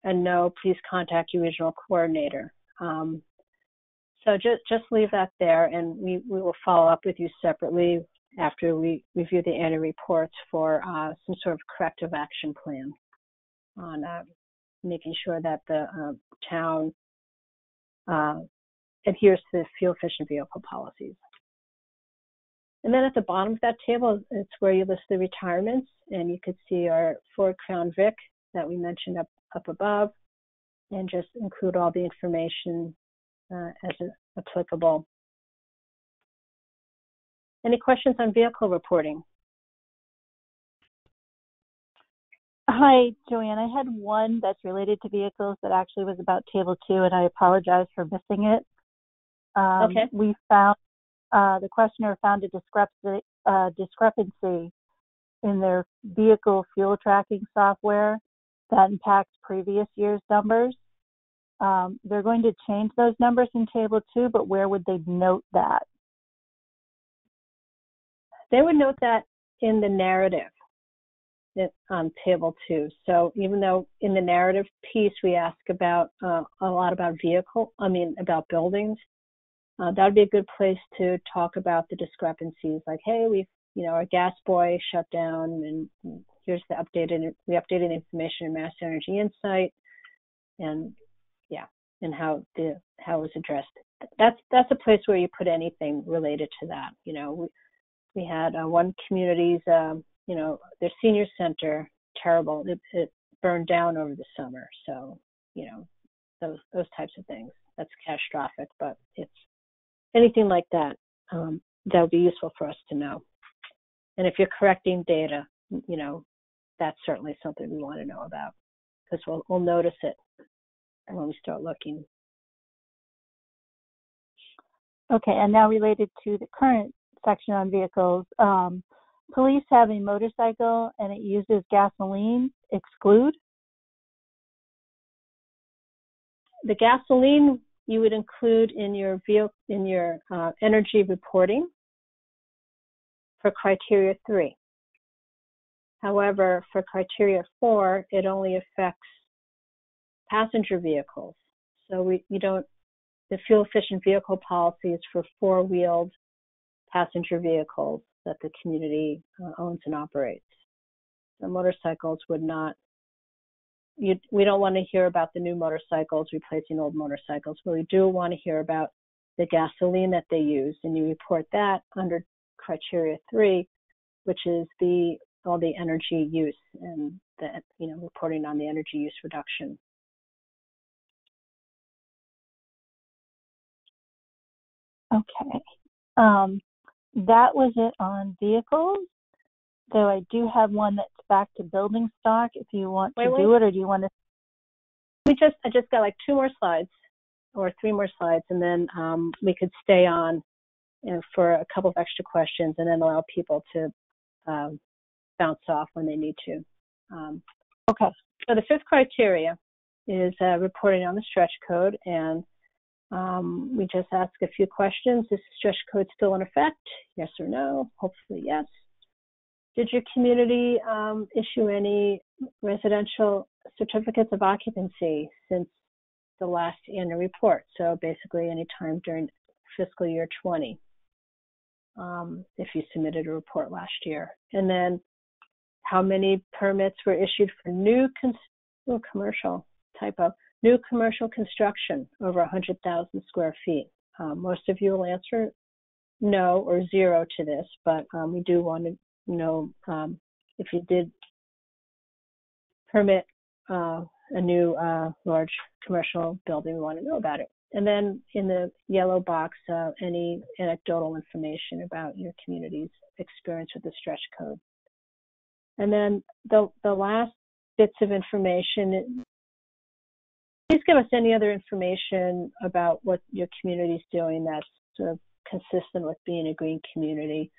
no, please contact your regional coordinator. So just leave that there, and we will follow up with you separately after we review the annual reports for some sort of corrective action plan on making sure that the town adheres to the fuel efficient vehicle policies. And then at the bottom of that table, it's where you list the retirements, and you could see our Ford Crown Vic that we mentioned up above, and just include all the information as applicable. Any questions on vehicle reporting? Hi, Joanne. I had one that's related to vehicles that actually was about Table 2, and I apologize for missing it. Okay. We found, the questioner found a discrepancy in their vehicle fuel tracking software that impacts previous year's numbers. They're going to change those numbers in Table 2, but where would they note that? They would note that in the narrative on Table 2. So even though in the narrative piece we ask about a lot about about buildings, that would be a good place to talk about the discrepancies. Like, hey, our gas boy shut down, and here's the we updated information in MassEnergyInsight, and how it was addressed. That's a place where you put anything related to that. We had one community's, their senior center, terrible. It burned down over the summer. So, those types of things. That's catastrophic, but it's anything like that. That would be useful for us to know. And if you're correcting data, that's certainly something we want to know about, because we'll notice it when we start looking. Okay, and now related to the current section on vehicles, police have a motorcycle and it uses gasoline. Exclude? The gasoline you would include in your energy reporting for criteria 3. However, for criteria 4, it only affects passenger vehicles. So the fuel efficient vehicle policy is for 4-wheeled passenger vehicles that the community owns and operates. The motorcycles would not. We don't want to hear about the new motorcycles replacing old motorcycles, but we do want to hear about the gasoline that they use, and you report that under criteria 3, which is all the energy use and reporting on the energy use reduction. Okay. That was it on vehicles. Though I do have one that's back to building stock. If you want to do it, or do you want to? I just got like 2 more slides or 3 more slides, and then we could stay on for a couple of extra questions, and then allow people to bounce off when they need to. Okay. So the 5th criteria is reporting on the stretch code, and we just ask a few questions. Is the stretch code still in effect? Yes or no? Hopefully yes. Did your community issue any residential certificates of occupancy since the last annual report? So basically any time during fiscal year 20, if you submitted a report last year. And then how many permits were issued for new commercial construction over 100,000 square feet? Most of you will answer no or 0 to this, but we do want to know if you did permit a new large commercial building, we want to know about it. And then in the yellow box, any anecdotal information about your community's experience with the stretch code. And then the last bits of information, please give us any other information about what your community is doing that's sort of consistent with being a green community.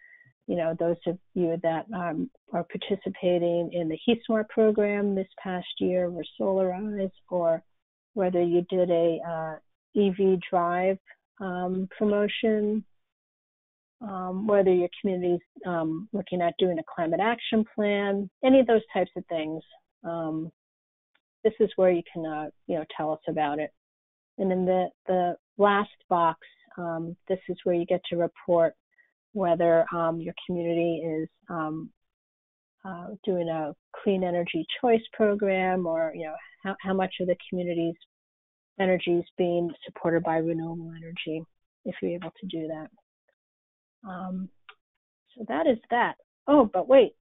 You know, those of you that are participating in the Heat Smart program this past year were solarized, or whether you did a EV drive promotion, whether your community's looking at doing a climate action plan, any of those types of things. This is where you can, tell us about it. And then the last box, this is where you get to report whether your community is doing a clean energy choice program, or how much of the community's energy is being supported by renewable energy, if you're able to do that. So that is that. Oh, but wait,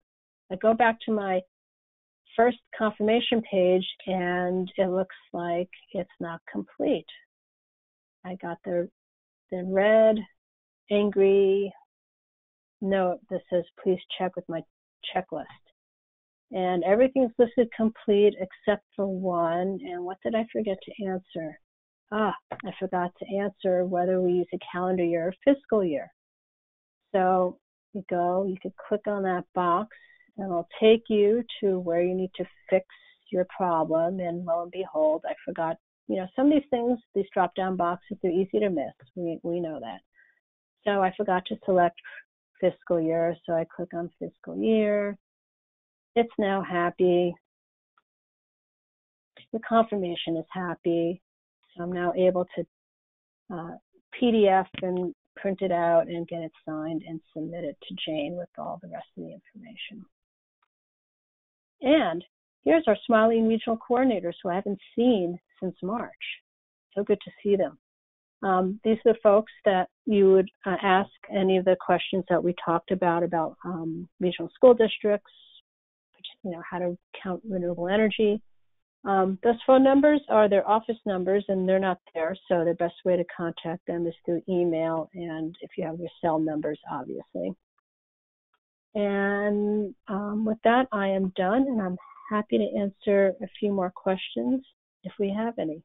I go back to my first confirmation page and it looks like it's not complete. I got the red, angry note that says, please check with my checklist. And everything's listed complete except for one. And what did I forget to answer? I forgot to answer whether we use a calendar year or fiscal year. So you could click on that box and it'll take you to where you need to fix your problem. And lo and behold, I forgot, some of these things, these drop-down boxes, they're easy to miss. We know that. So I forgot to select fiscal year. So I click on fiscal year. It's now happy. The confirmation is happy. So I'm now able to PDF and print it out and get it signed and submit it to Jane with all the rest of the information. And here's our smiling regional coordinators who I haven't seen since March. So good to see them. These are the folks that you would ask any of the questions that we talked about regional school districts, how to count renewable energy. Those phone numbers are their office numbers, and they're not there, so the best way to contact them is through email, and if you have your cell numbers, obviously. And with that, I am done, and I'm happy to answer a few more questions if we have any.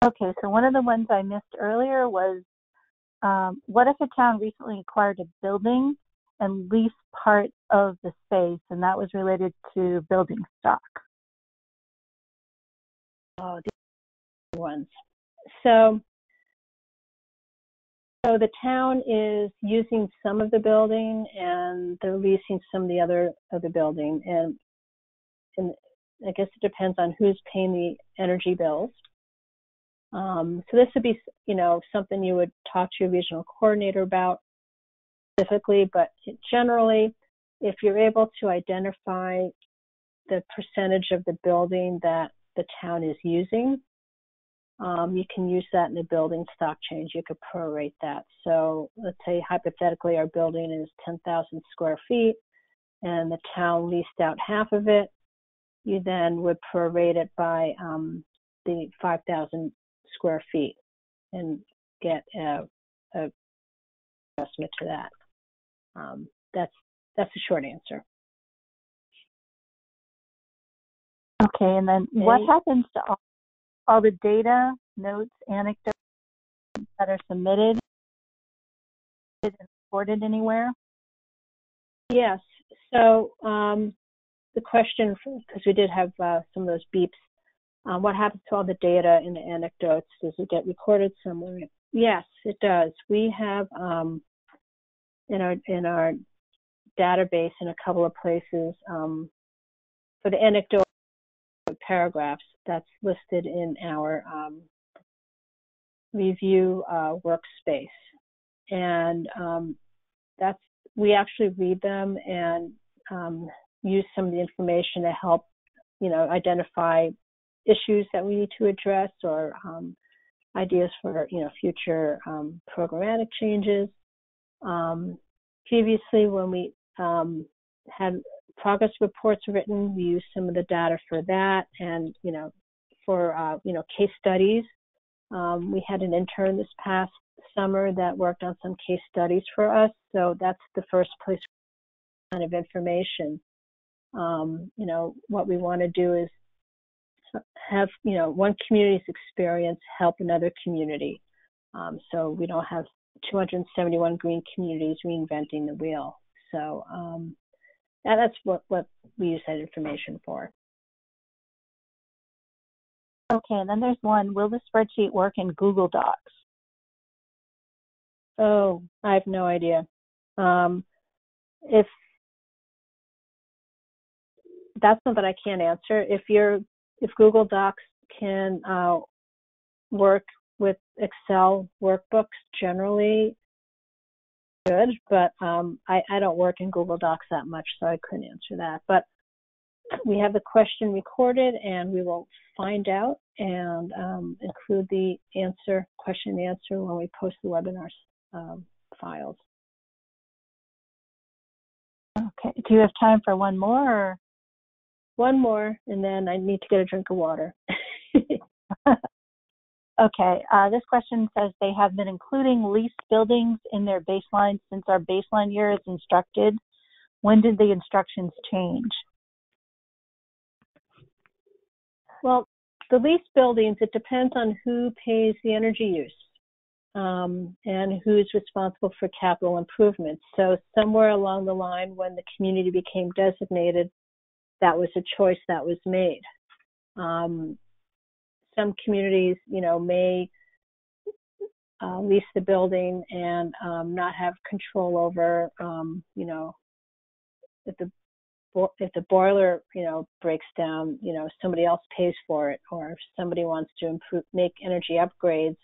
Okay, so one of the ones I missed earlier was, what if a town recently acquired a building and leased part of the space, and that was related to building stock? Oh, these ones. So the town is using some of the building and they're leasing some of the other of the building, and I guess it depends on who's paying the energy bills. So this would be, something you would talk to your regional coordinator about specifically, but generally, if you're able to identify the percentage of the building that the town is using, you can use that in the building stock change. You could prorate that. So let's say hypothetically our building is 10,000 square feet and the town leased out half of it. You then would prorate it by the 5,000 square feet and get a estimate to that. That's a short answer. Okay, and then what happens to all the data, notes, anecdotes that are submitted and recorded anywhere? Yes. So the question, because we did have some of those beeps, what happens to all the data and the anecdotes? Does it get recorded somewhere? Yes, it does. We have in our database in a couple of places for the anecdote paragraphs that's listed in our review workspace, and we actually read them and use some of the information to help identify issues that we need to address or ideas for future programmatic changes. Previously, when we had progress reports written. We use some of the data for that, and for case studies. We had an intern this past summer that worked on some case studies for us, so that's the first place kind of information. What we want to do is have one community's experience help another community, so we don't have 271 green communities reinventing the wheel. So that's what we use that information for. Okay, and then there's one, will the spreadsheet work in Google Docs? Oh, I have no idea. If that's something I can't answer. If Google Docs can work with Excel workbooks, generally good, but I don't work in Google Docs that much, so I couldn't answer that. But we have the question recorded, and we will find out and include the question and answer when we post the webinar files. Okay. Do you have time for one more? Or? One more, and then I need to get a drink of water. Okay. This question says they have been including leased buildings in their baseline since our baseline year is instructed. When did the instructions change? Well, the leased buildings, it depends on who pays the energy use and who's responsible for capital improvements. So somewhere along the line when the community became designated, that was a choice that was made. Some communities, may lease the building and not have control over, if the boiler, breaks down, somebody else pays for it, or if somebody wants to make energy upgrades,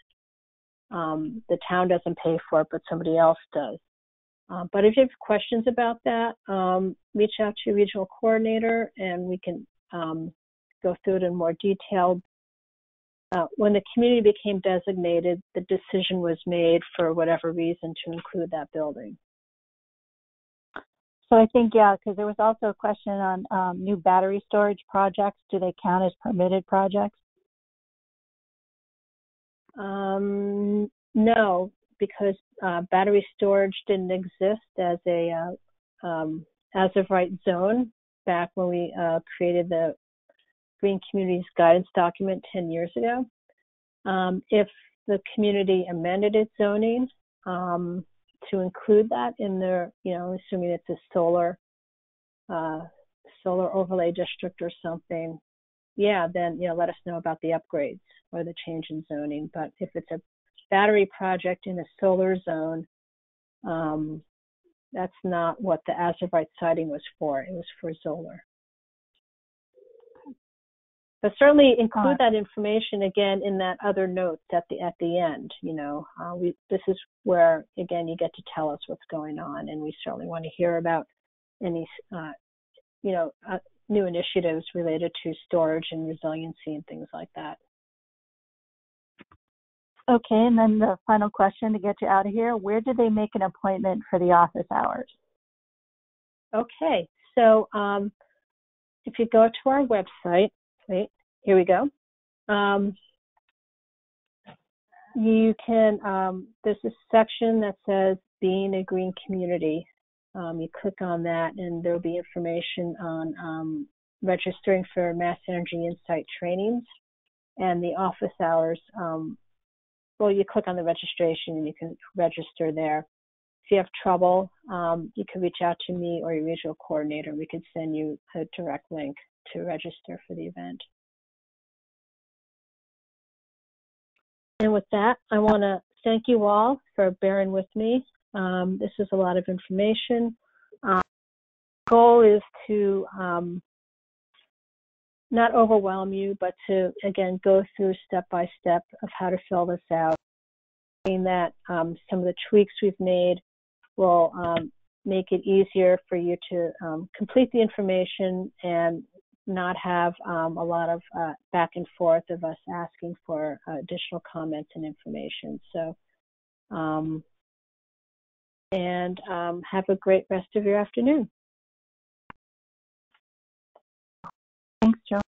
the town doesn't pay for it, but somebody else does. But if you have questions about that, reach out to your regional coordinator, and we can go through it in more detail. When the community became designated, the decision was made for whatever reason to include that building. So I think, because there was also a question on new battery storage projects. Do they count as permitted projects? No, because battery storage didn't exist as a as-of-right zone back when we created the Green Communities Guidance document 10 years ago. If the community amended its zoning to include that in their, assuming it's a solar overlay district or something, then let us know about the upgrades or the change in zoning. But if it's a battery project in a solar zone, that's not what the as-of-right siting was for. It was for solar. But certainly include that information again in that other notes at the end. This is where again you get to tell us what's going on, and we certainly want to hear about any new initiatives related to storage and resiliency and things like that. Okay, and then the final question to get you out of here: where did they make an appointment for the office hours? Okay, so if you go to our website. Wait, here we go. You can, there's a section that says Being a Green Community. You click on that and there'll be information on registering for MassEnergyInsight trainings and the office hours. Well, you click on the registration and you can register there. If you have trouble, you can reach out to me or your regional coordinator. We could send you a direct link to register for the event. And with that, I want to thank you all for bearing with me. This is a lot of information. The goal is to not overwhelm you, but to, again, go through step by step of how to fill this out. Saying that some of the tweaks we've made will make it easier for you to complete the information and not have a lot of back and forth of us asking for additional comments and information. So, have a great rest of your afternoon. Thanks, Joe.